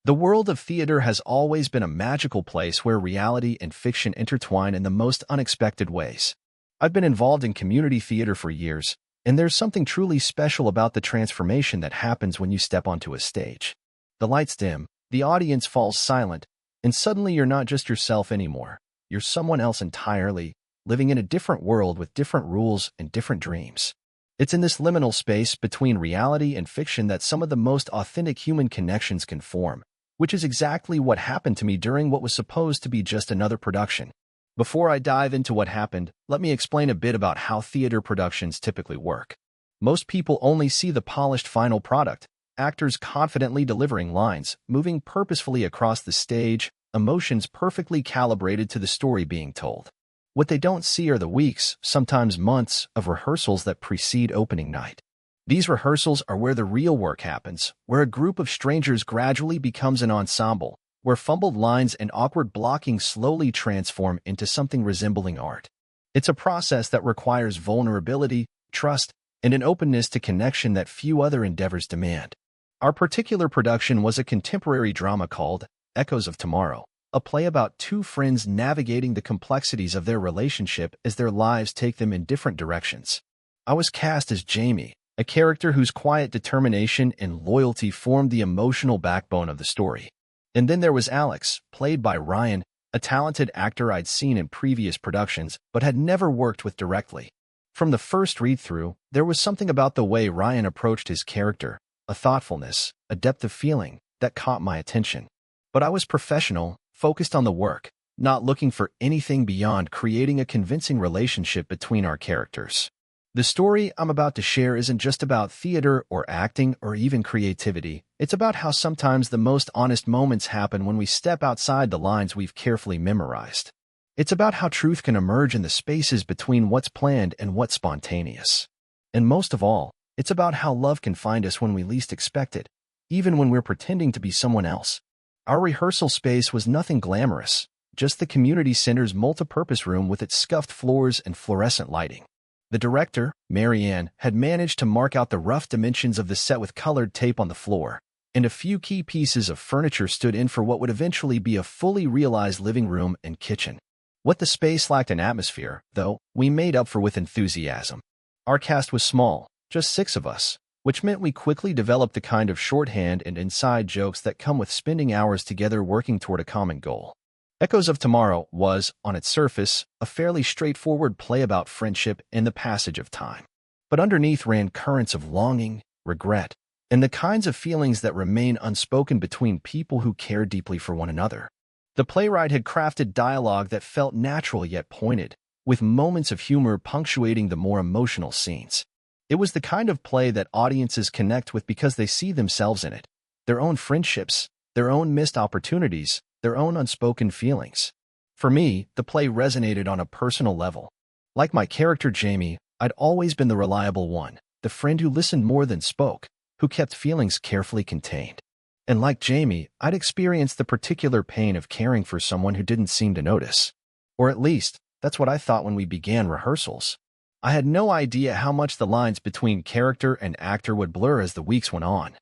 The world of theater has always been a magical place where reality and fiction intertwine in the most unexpected ways. I've been involved in community theater for years, and there's something truly special about the transformation that happens when you step onto a stage. The lights dim, the audience falls silent, and suddenly you're not just yourself anymore. You're someone else entirely, living in a different world with different rules and different dreams. It's in this liminal space between reality and fiction that some of the most authentic human connections can form, which is exactly what happened to me during what was supposed to be just another production. Before I dive into what happened, let me explain a bit about how theater productions typically work. Most people only see the polished final product, actors confidently delivering lines, moving purposefully across the stage, emotions perfectly calibrated to the story being told. What they don't see are the weeks, sometimes months, of rehearsals that precede opening night. These rehearsals are where the real work happens, where a group of strangers gradually becomes an ensemble, where fumbled lines and awkward blocking slowly transform into something resembling art. It's a process that requires vulnerability, trust, and an openness to connection that few other endeavors demand. Our particular production was a contemporary drama called Echoes of Tomorrow, a play about two friends navigating the complexities of their relationship as their lives take them in different directions. I was cast as Jamie, a character whose quiet determination and loyalty formed the emotional backbone of the story. And then there was Alex, played by Ryan, a talented actor I'd seen in previous productions but had never worked with directly. From the first read-through, there was something about the way Ryan approached his character, a thoughtfulness, a depth of feeling, that caught my attention. But I was professional, focused on the work, not looking for anything beyond creating a convincing relationship between our characters. The story I'm about to share isn't just about theater or acting or even creativity. It's about how sometimes the most honest moments happen when we step outside the lines we've carefully memorized. It's about how truth can emerge in the spaces between what's planned and what's spontaneous. And most of all, it's about how love can find us when we least expect it, even when we're pretending to be someone else. Our rehearsal space was nothing glamorous, just the community center's multipurpose room with its scuffed floors and fluorescent lighting. The director, Marianne, had managed to mark out the rough dimensions of the set with colored tape on the floor, and a few key pieces of furniture stood in for what would eventually be a fully realized living room and kitchen. What the space lacked in atmosphere, though, we made up for with enthusiasm. Our cast was small, just 6 of us, which meant we quickly developed the kind of shorthand and inside jokes that come with spending hours together working toward a common goal. Echoes of Tomorrow was, on its surface, a fairly straightforward play about friendship and the passage of time. But underneath ran currents of longing, regret, and the kinds of feelings that remain unspoken between people who care deeply for one another. The playwright had crafted dialogue that felt natural yet pointed, with moments of humor punctuating the more emotional scenes. It was the kind of play that audiences connect with because they see themselves in it, their own friendships, their own missed opportunities, their own unspoken feelings. For me, the play resonated on a personal level. Like my character Jamie, I'd always been the reliable one, the friend who listened more than spoke, who kept feelings carefully contained. And like Jamie, I'd experienced the particular pain of caring for someone who didn't seem to notice. Or at least, that's what I thought when we began rehearsals. I had no idea how much the lines between character and actor would blur as the weeks went on.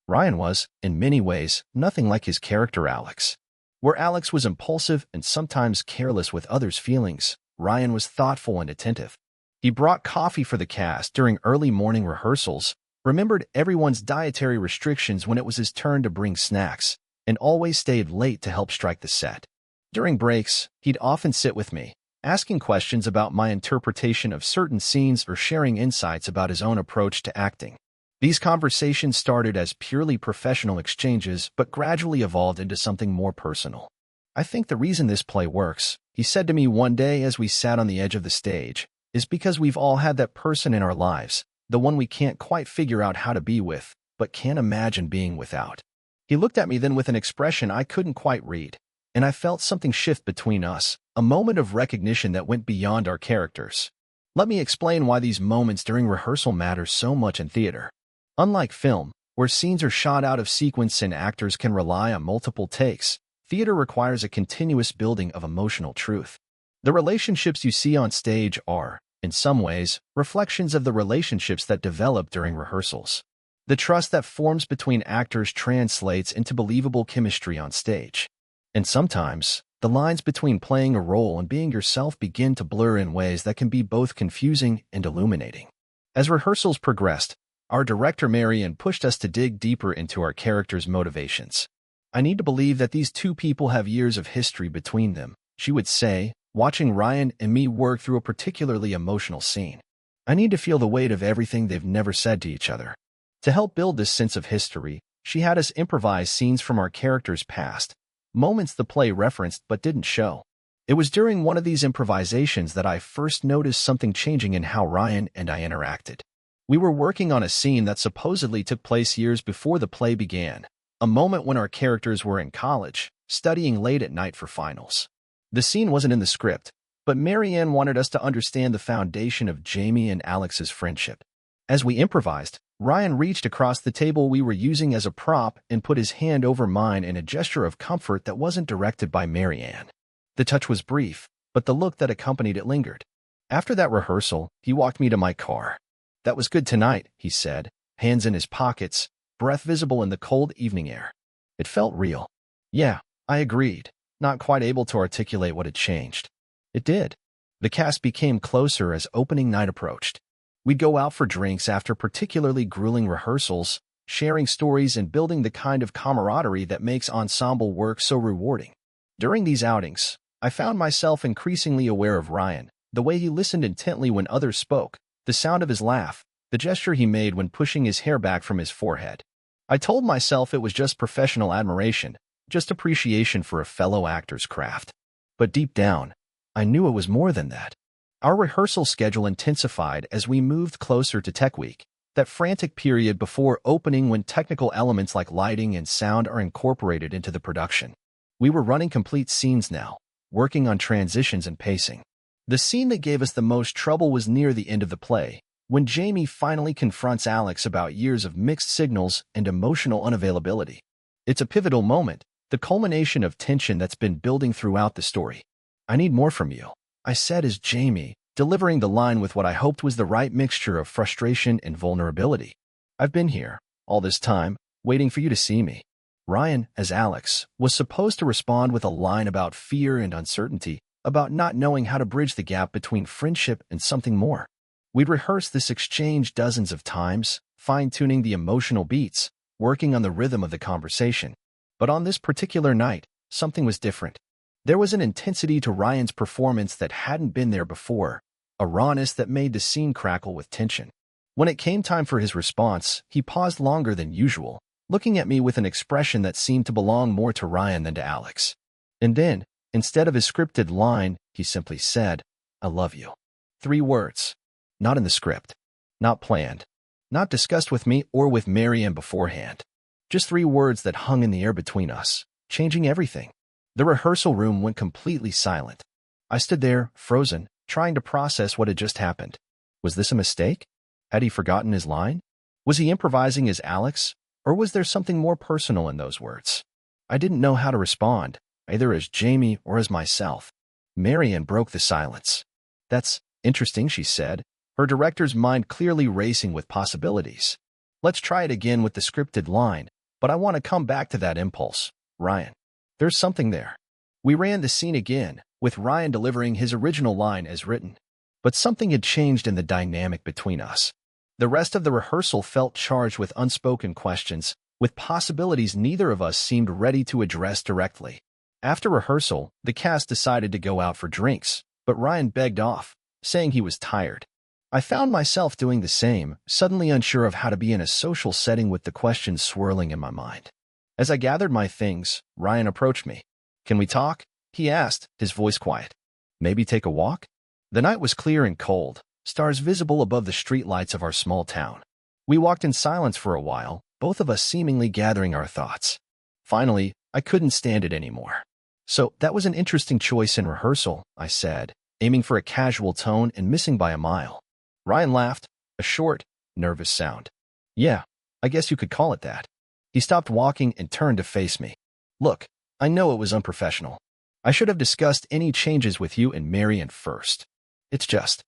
Ryan was, in many ways, nothing like his character Alex. Where Alex was impulsive and sometimes careless with others' feelings, Ryan was thoughtful and attentive. He brought coffee for the cast during early morning rehearsals, remembered everyone's dietary restrictions when it was his turn to bring snacks, and always stayed late to help strike the set. During breaks, he'd often sit with me, asking questions about my interpretation of certain scenes or sharing insights about his own approach to acting. These conversations started as purely professional exchanges but gradually evolved into something more personal. "I think the reason this play works," he said to me one day as we sat on the edge of the stage, "is because we've all had that person in our lives, the one we can't quite figure out how to be with, but can't imagine being without." He looked at me then with an expression I couldn't quite read, and I felt something shift between us, a moment of recognition that went beyond our characters. Let me explain why these moments during rehearsal matter so much in theater. Unlike film, where scenes are shot out of sequence and actors can rely on multiple takes, theater requires a continuous building of emotional truth. The relationships you see on stage are, in some ways, reflections of the relationships that develop during rehearsals. The trust that forms between actors translates into believable chemistry on stage. And sometimes, the lines between playing a role and being yourself begin to blur in ways that can be both confusing and illuminating. As rehearsals progressed, our director Marianne pushed us to dig deeper into our characters' motivations. "I need to believe that these two people have years of history between them," she would say, watching Ryan and me work through a particularly emotional scene. "I need to feel the weight of everything they've never said to each other." To help build this sense of history, she had us improvise scenes from our characters' past, moments the play referenced but didn't show. It was during one of these improvisations that I first noticed something changing in how Ryan and I interacted. We were working on a scene that supposedly took place years before the play began, a moment when our characters were in college, studying late at night for finals. The scene wasn't in the script, but Marianne wanted us to understand the foundation of Jamie and Alex's friendship. As we improvised, Ryan reached across the table we were using as a prop and put his hand over mine in a gesture of comfort that wasn't directed by Marianne. The touch was brief, but the look that accompanied it lingered. After that rehearsal, he walked me to my car. "That was good tonight," he said, hands in his pockets, breath visible in the cold evening air. It felt real. Yeah, I agreed, not quite able to articulate what had changed. It did. The cast became closer as opening night approached. We'd go out for drinks after particularly grueling rehearsals, sharing stories and building the kind of camaraderie that makes ensemble work so rewarding. During these outings, I found myself increasingly aware of Ryan, the way he listened intently when others spoke, the sound of his laugh, the gesture he made when pushing his hair back from his forehead. I told myself it was just professional admiration, just appreciation for a fellow actor's craft. But deep down, I knew it was more than that. Our rehearsal schedule intensified as we moved closer to Tech Week, that frantic period before opening when technical elements like lighting and sound are incorporated into the production. We were running complete scenes now, working on transitions and pacing. The scene that gave us the most trouble was near the end of the play, when Jamie finally confronts Alex about years of mixed signals and emotional unavailability. It's a pivotal moment, the culmination of tension that's been building throughout the story. "I need more from you," I said as Jamie, delivering the line with what I hoped was the right mixture of frustration and vulnerability. "I've been here, all this time, waiting for you to see me." Ryan, as Alex, was supposed to respond with a line about fear and uncertainty, about not knowing how to bridge the gap between friendship and something more. We'd rehearsed this exchange dozens of times, fine-tuning the emotional beats, working on the rhythm of the conversation. But on this particular night, something was different. There was an intensity to Ryan's performance that hadn't been there before, a rawness that made the scene crackle with tension. When it came time for his response, he paused longer than usual, looking at me with an expression that seemed to belong more to Ryan than to Alex. And then, instead of his scripted line, he simply said, "I love you." 3 words. Not in the script. Not planned. Not discussed with me or with Marianne beforehand. Just 3 words that hung in the air between us, changing everything. The rehearsal room went completely silent. I stood there, frozen, trying to process what had just happened. Was this a mistake? Had he forgotten his line? Was he improvising as Alex? Or was there something more personal in those words? I didn't know how to respond, either as Jamie or as myself. Marianne broke the silence. "That's interesting," she said, her director's mind clearly racing with possibilities. "Let's try it again with the scripted line, but I want to come back to that impulse, Ryan. There's something there." We ran the scene again, with Ryan delivering his original line as written. But something had changed in the dynamic between us. The rest of the rehearsal felt charged with unspoken questions, with possibilities neither of us seemed ready to address directly. After rehearsal, the cast decided to go out for drinks, but Ryan begged off, saying he was tired. I found myself doing the same, suddenly unsure of how to be in a social setting with the questions swirling in my mind. As I gathered my things, Ryan approached me. "Can we talk?" he asked, his voice quiet. "Maybe take a walk?" The night was clear and cold, stars visible above the streetlights of our small town. We walked in silence for a while, both of us seemingly gathering our thoughts. Finally, I couldn't stand it anymore. "So, that was an interesting choice in rehearsal," I said, aiming for a casual tone and missing by a mile. Ryan laughed, a short, nervous sound. "Yeah, I guess you could call it that." He stopped walking and turned to face me. "Look, I know it was unprofessional. I should have discussed any changes with you and Marianne first. It's just..."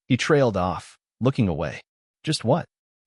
He trailed off, looking away. "Just what?"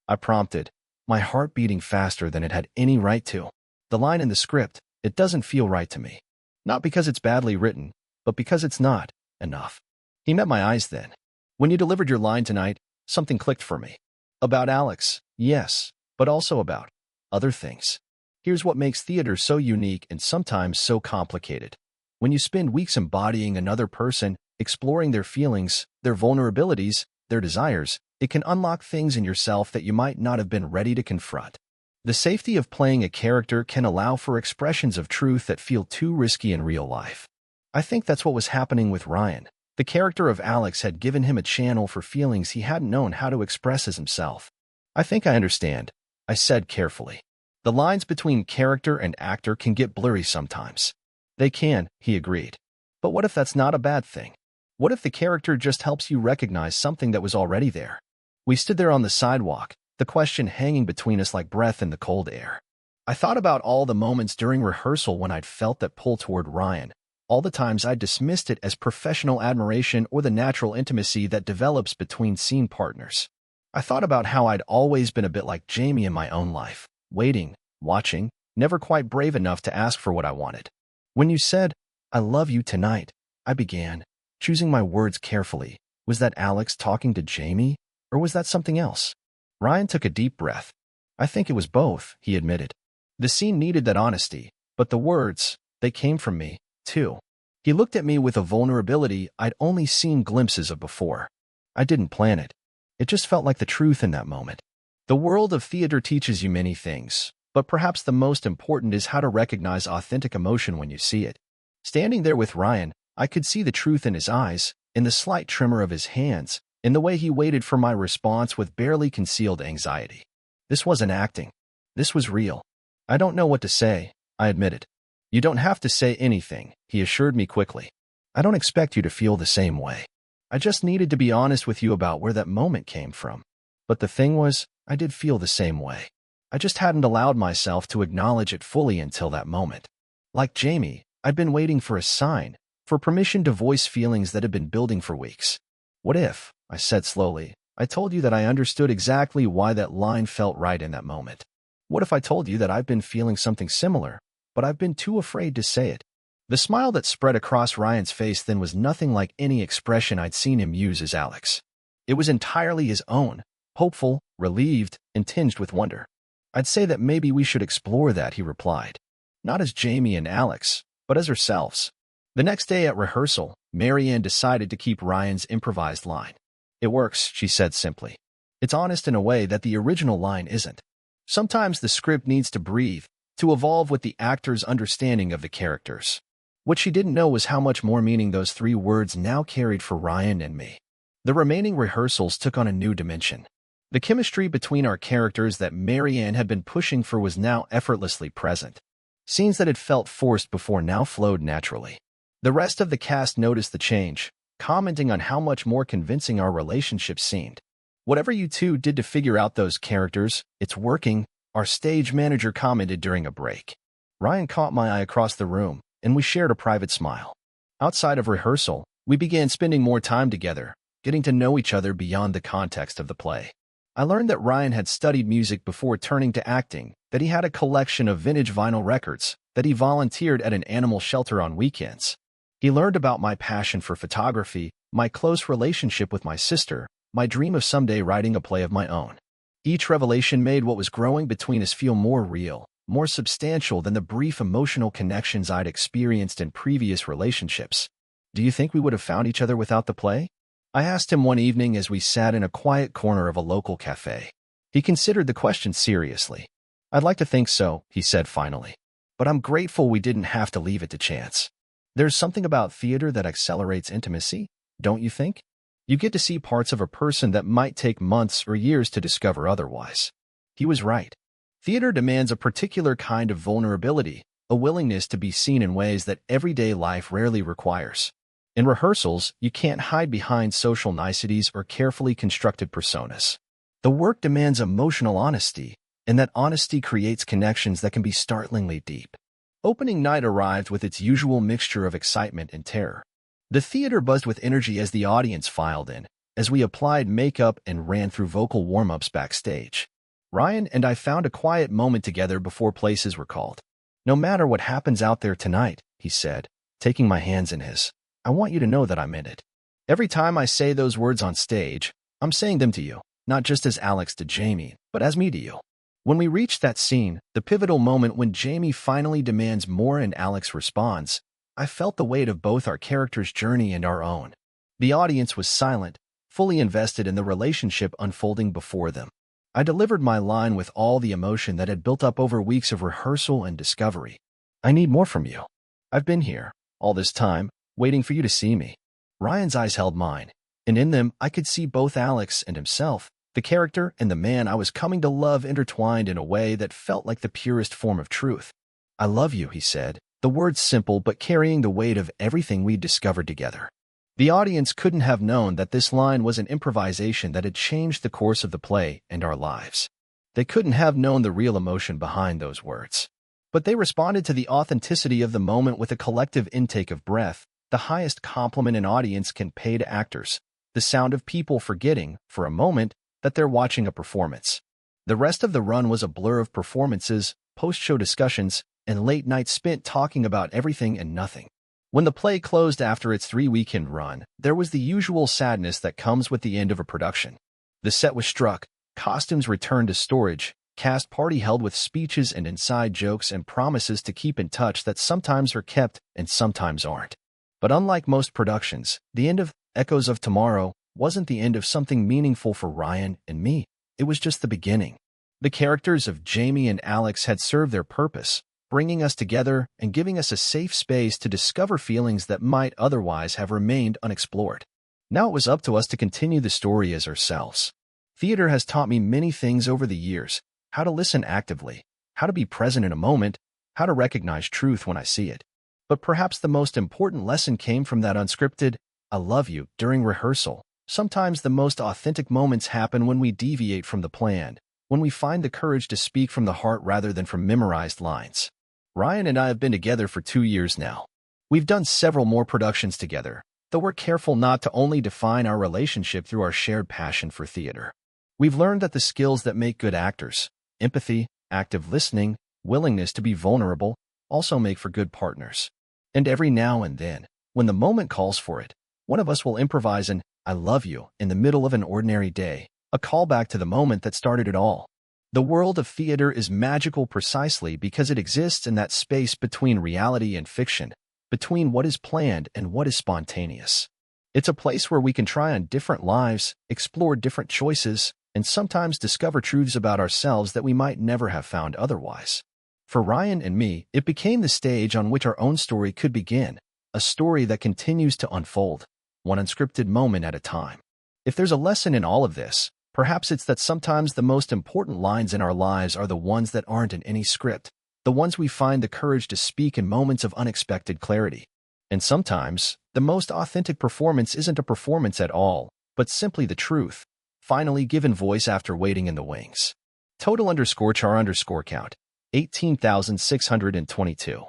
I prompted, my heart beating faster than it had any right to. The line in the script, "It doesn't feel right to me." Not because it's badly written, but because it's not enough. He met my eyes then. "When you delivered your line tonight, something clicked for me. About Alex, yes, but also about other things. Here's what makes theater so unique and sometimes so complicated. When you spend weeks embodying another person, exploring their feelings, their vulnerabilities, their desires, it can unlock things in yourself that you might not have been ready to confront. The safety of playing a character can allow for expressions of truth that feel too risky in real life. I think that's what was happening with Ryan. The character of Alex had given him a channel for feelings he hadn't known how to express as himself. "I think I understand," I said carefully. "The lines between character and actor can get blurry sometimes." "They can," he agreed. "But what if that's not a bad thing? What if the character just helps you recognize something that was already there?" We stood there on the sidewalk, the question hanging between us like breath in the cold air. I thought about all the moments during rehearsal when I'd felt that pull toward Ryan, all the times I'd dismissed it as professional admiration or the natural intimacy that develops between scene partners. I thought about how I'd always been a bit like Jamie in my own life, waiting, watching, never quite brave enough to ask for what I wanted. "When you said, 'I love you tonight,'" I began, choosing my words carefully. Was that Alex talking to Jamie, or was that something else? Ryan took a deep breath. "I think it was both," he admitted. The scene needed that honesty, but the words, they came from me, too. He looked at me with a vulnerability I'd only seen glimpses of before. I didn't plan it. It just felt like the truth in that moment. The world of theater teaches you many things, but perhaps the most important is how to recognize authentic emotion when you see it. Standing there with Ryan, I could see the truth in his eyes, in the slight tremor of his hands, in the way he waited for my response with barely concealed anxiety. This wasn't acting. This was real. "I don't know what to say," I admitted. "You don't have to say anything," he assured me quickly. "I don't expect you to feel the same way. I just needed to be honest with you about where that moment came from." But the thing was, I did feel the same way. I just hadn't allowed myself to acknowledge it fully until that moment. Like Jamie, I'd been waiting for a sign, for permission to voice feelings that had been building for weeks. "What if," I said slowly, "I told you that I understood exactly why that line felt right in that moment? What if I told you that I've been feeling something similar, but I've been too afraid to say it?" The smile that spread across Ryan's face then was nothing like any expression I'd seen him use as Alex. It was entirely his own, hopeful, relieved, and tinged with wonder. "I'd say that maybe we should explore that," he replied. "Not as Jamie and Alex, but as ourselves." The next day at rehearsal, Marianne decided to keep Ryan's improvised line. "It works," she said simply. "It's honest in a way that the original line isn't. Sometimes the script needs to breathe, to evolve with the actor's understanding of the characters." What she didn't know was how much more meaning those 3 words now carried for Ryan and me. The remaining rehearsals took on a new dimension. The chemistry between our characters that Marianne had been pushing for was now effortlessly present. Scenes that had felt forced before now flowed naturally. The rest of the cast noticed the change, commenting on how much more convincing our relationship seemed. "Whatever you two did to figure out those characters, it's working," our stage manager commented during a break. Ryan caught my eye across the room, and we shared a private smile. Outside of rehearsal, we began spending more time together, getting to know each other beyond the context of the play. I learned that Ryan had studied music before turning to acting, that he had a collection of vintage vinyl records, that he volunteered at an animal shelter on weekends. He learned about my passion for photography, my close relationship with my sister, my dream of someday writing a play of my own. Each revelation made what was growing between us feel more real, more substantial than the brief emotional connections I'd experienced in previous relationships. "Do you think we would have found each other without the play?" I asked him one evening as we sat in a quiet corner of a local cafe. He considered the question seriously. "I'd like to think so," he said finally. "But I'm grateful we didn't have to leave it to chance. There's something about theater that accelerates intimacy, don't you think? You get to see parts of a person that might take months or years to discover otherwise." He was right. Theater demands a particular kind of vulnerability, a willingness to be seen in ways that everyday life rarely requires. In rehearsals, you can't hide behind social niceties or carefully constructed personas. The work demands emotional honesty, and that honesty creates connections that can be startlingly deep. Opening night arrived with its usual mixture of excitement and terror. The theater buzzed with energy as the audience filed in, as we applied makeup and ran through vocal warm-ups backstage. Ryan and I found a quiet moment together before places were called. "No matter what happens out there tonight," he said, taking my hands in his, "I want you to know that I'm in it." Every time I say those words on stage, I'm saying them to you, not just as Alex to Jamie, but as me to you. When we reached that scene, the pivotal moment when Jamie finally demands more and Alex responds, I felt the weight of both our characters' journey and our own. The audience was silent, fully invested in the relationship unfolding before them. I delivered my line with all the emotion that had built up over weeks of rehearsal and discovery. "I need more from you. I've been here, all this time, waiting for you to see me." Ryan's eyes held mine, and in them I could see both Alex and himself, the character and the man I was coming to love intertwined in a way that felt like the purest form of truth. "I love you," he said, the words simple but carrying the weight of everything we'd discovered together. The audience couldn't have known that this line was an improvisation that had changed the course of the play and our lives. They couldn't have known the real emotion behind those words. But they responded to the authenticity of the moment with a collective intake of breath, the highest compliment an audience can pay to actors, the sound of people forgetting, for a moment, that they're watching a performance. The rest of the run was a blur of performances, post-show discussions, and late nights spent talking about everything and nothing. When the play closed after its 3-weekend run, there was the usual sadness that comes with the end of a production. The set was struck, costumes returned to storage, cast party held with speeches and inside jokes and promises to keep in touch that sometimes are kept and sometimes aren't. But unlike most productions, the end of Echoes of Tomorrow wasn't the end of something meaningful for Ryan and me. It was just the beginning. The characters of Jamie and Alex had served their purpose, bringing us together and giving us a safe space to discover feelings that might otherwise have remained unexplored. Now it was up to us to continue the story as ourselves. Theater has taught me many things over the years: how to listen actively, how to be present in a moment, how to recognize truth when I see it. But perhaps the most important lesson came from that unscripted, "I love you," during rehearsal. Sometimes the most authentic moments happen when we deviate from the plan, when we find the courage to speak from the heart rather than from memorized lines. Ryan and I have been together for 2 years now. We've done several more productions together, though we're careful not to only define our relationship through our shared passion for theater. We've learned that the skills that make good actors, empathy, active listening, willingness to be vulnerable, also make for good partners. And every now and then, when the moment calls for it, one of us will improvise an "I love you" in the middle of an ordinary day, a callback to the moment that started it all. The world of theater is magical precisely because it exists in that space between reality and fiction, between what is planned and what is spontaneous. It's a place where we can try on different lives, explore different choices, and sometimes discover truths about ourselves that we might never have found otherwise. For Ryan and me, it became the stage on which our own story could begin, a story that continues to unfold, one unscripted moment at a time. If there's a lesson in all of this, perhaps it's that sometimes the most important lines in our lives are the ones that aren't in any script, the ones we find the courage to speak in moments of unexpected clarity. And sometimes, the most authentic performance isn't a performance at all, but simply the truth, finally given voice after waiting in the wings. Total_char_count, 18,622.